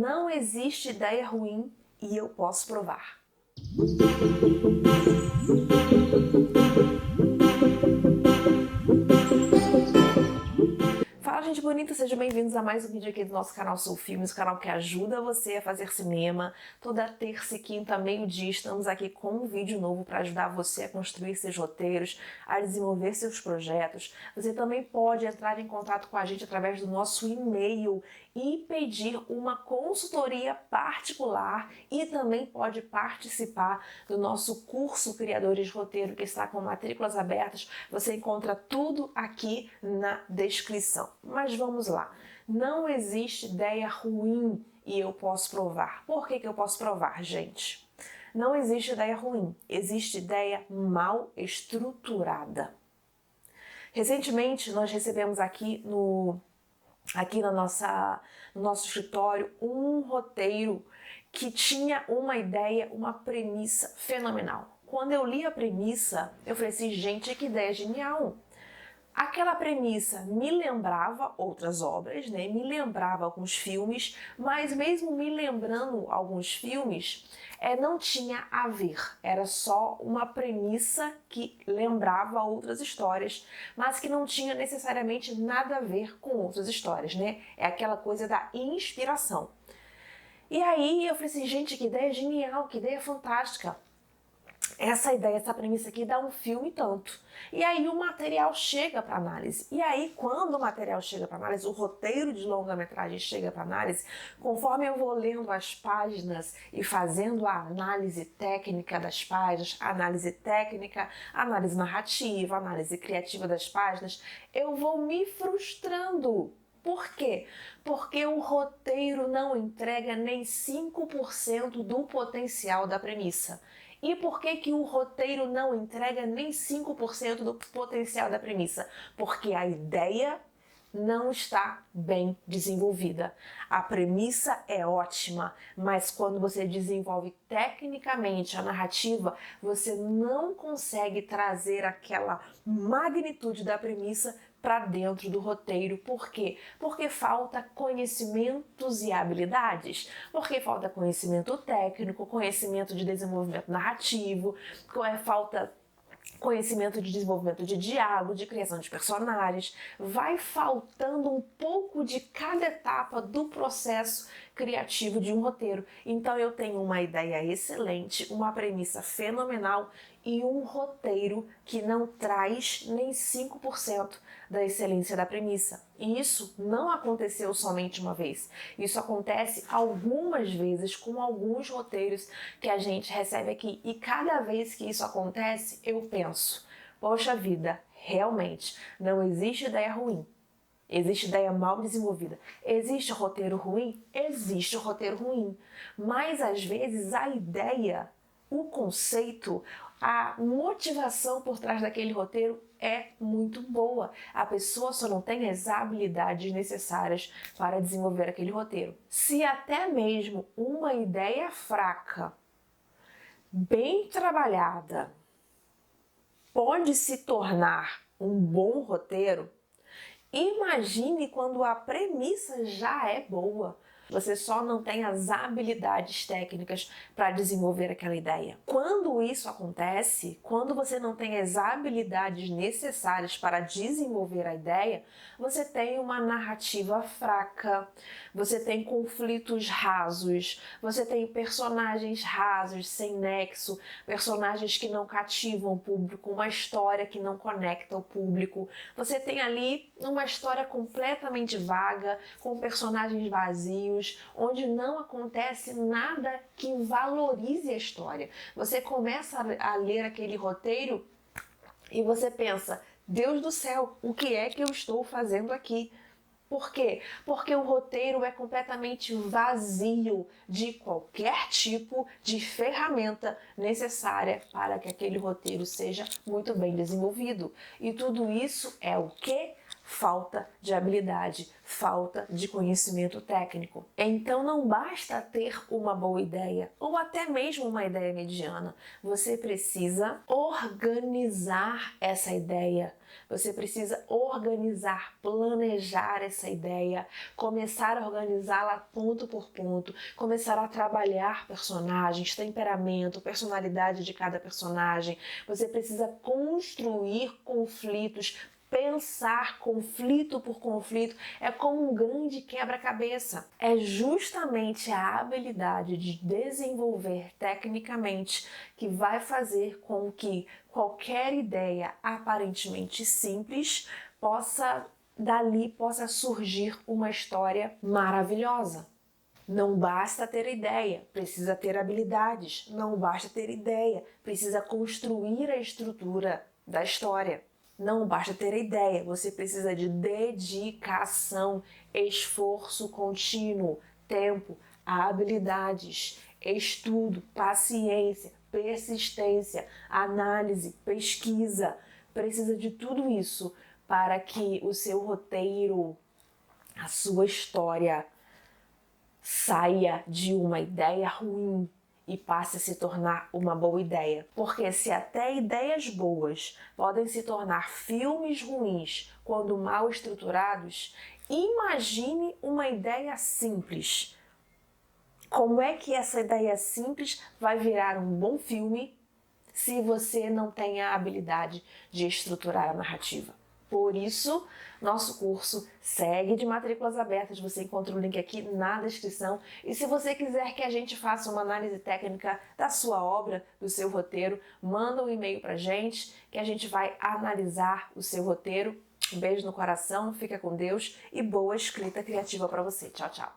Não existe ideia ruim e eu posso provar. Fala, gente bonita, sejam bem-vindos a mais um vídeo aqui do nosso canal Sou Filmes, o canal que ajuda você a fazer cinema. Toda terça e quinta, meio-dia, estamos aqui com um vídeo novo para ajudar você a construir seus roteiros, a desenvolver seus projetos. Você também pode entrar em contato com a gente através do nosso e-mail e pedir uma consultoria particular e também pode participar do nosso curso Criadores de Roteiro, que está com matrículas abertas. Você encontra tudo aqui na descrição. Mas vamos lá. Não existe ideia ruim e eu posso provar. Por que eu posso provar, gente? Não existe ideia ruim, existe ideia mal estruturada. Recentemente, nós recebemos aqui no nosso escritório um roteiro que tinha uma ideia, uma premissa fenomenal. Quando eu li a premissa, eu falei assim, gente, que ideia genial! Aquela premissa me lembrava outras obras, né? Me lembrava alguns filmes, mas mesmo me lembrando alguns filmes, não tinha a ver. Era só uma premissa que lembrava outras histórias, mas que não tinha necessariamente nada a ver com outras histórias, né? É aquela coisa da inspiração. E aí eu falei assim, gente, que ideia genial, que ideia fantástica. Essa ideia, essa premissa aqui dá um filme tanto. E aí o material chega para análise. E aí quando o material chega para análise, o roteiro de longa-metragem chega para análise, conforme eu vou lendo as páginas e fazendo a análise técnica das páginas, análise técnica, análise narrativa, análise criativa das páginas, eu vou me frustrando. Por quê? Porque o roteiro não entrega nem 5% do potencial da premissa. E por que o roteiro não entrega nem 5% do potencial da premissa? Porque a ideia não está bem desenvolvida. A premissa é ótima, mas quando você desenvolve tecnicamente a narrativa, você não consegue trazer aquela magnitude da premissa para dentro do roteiro. Por quê? Porque falta conhecimentos e habilidades. Porque falta conhecimento técnico, conhecimento de desenvolvimento narrativo, falta conhecimento de desenvolvimento de diálogo, de criação de personagens. Vai faltando um pouco de cada etapa do processo criativo de um roteiro. Então eu tenho uma ideia excelente, uma premissa fenomenal e um roteiro que não traz nem 5% da excelência da premissa. E isso não aconteceu somente uma vez. Isso acontece algumas vezes com alguns roteiros que a gente recebe aqui. E cada vez que isso acontece, eu penso, poxa vida, realmente não existe ideia ruim. Existe ideia mal desenvolvida. Existe roteiro ruim? Existe roteiro ruim. Mas às vezes a ideia, o conceito, a motivação por trás daquele roteiro é muito boa. A pessoa só não tem as habilidades necessárias para desenvolver aquele roteiro. Se até mesmo uma ideia fraca, bem trabalhada, pode se tornar um bom roteiro, imagine quando a premissa já é boa. Você só não tem as habilidades técnicas para desenvolver aquela ideia. Quando isso acontece, quando você não tem as habilidades necessárias para desenvolver a ideia, você tem uma narrativa fraca, você tem conflitos rasos, você tem personagens rasos, sem nexo, personagens que não cativam o público, uma história que não conecta o público. Você tem ali uma história completamente vaga, com personagens vazios, onde não acontece nada que valorize a história. Você começa a ler aquele roteiro e você pensa, Deus do céu, o que é que eu estou fazendo aqui? Por quê? Porque o roteiro é completamente vazio de qualquer tipo de ferramenta necessária para que aquele roteiro seja muito bem desenvolvido. E tudo isso é o quê? falta de habilidade, falta de conhecimento técnico. Então não basta ter uma boa ideia ou até mesmo uma ideia mediana. Você precisa organizar essa ideia. Você precisa organizar, planejar essa ideia, começar a organizá-la ponto por ponto, começar a trabalhar personagens, temperamento, personalidade de cada personagem. Você precisa construir conflitos, pensar conflito por conflito, é como um grande quebra-cabeça. É justamente a habilidade de desenvolver tecnicamente que vai fazer com que qualquer ideia aparentemente simples dali possa surgir uma história maravilhosa. Não basta ter ideia, precisa ter habilidades. Não basta ter ideia, precisa construir a estrutura da história. Não basta ter ideia, você precisa de dedicação, esforço contínuo, tempo, habilidades, estudo, paciência, persistência, análise, pesquisa. Precisa de tudo isso para que o seu roteiro, a sua história, saia de uma ideia ruim e passe a se tornar uma boa ideia. Porque se até ideias boas podem se tornar filmes ruins quando mal estruturados, imagine uma ideia simples. Como é que essa ideia simples vai virar um bom filme se você não tem a habilidade de estruturar a narrativa? Por isso, nosso curso segue de matrículas abertas, você encontra o link aqui na descrição. E se você quiser que a gente faça uma análise técnica da sua obra, do seu roteiro, manda um e-mail pra gente que a gente vai analisar o seu roteiro. Um beijo no coração, fica com Deus e boa escrita criativa para você. Tchau, tchau.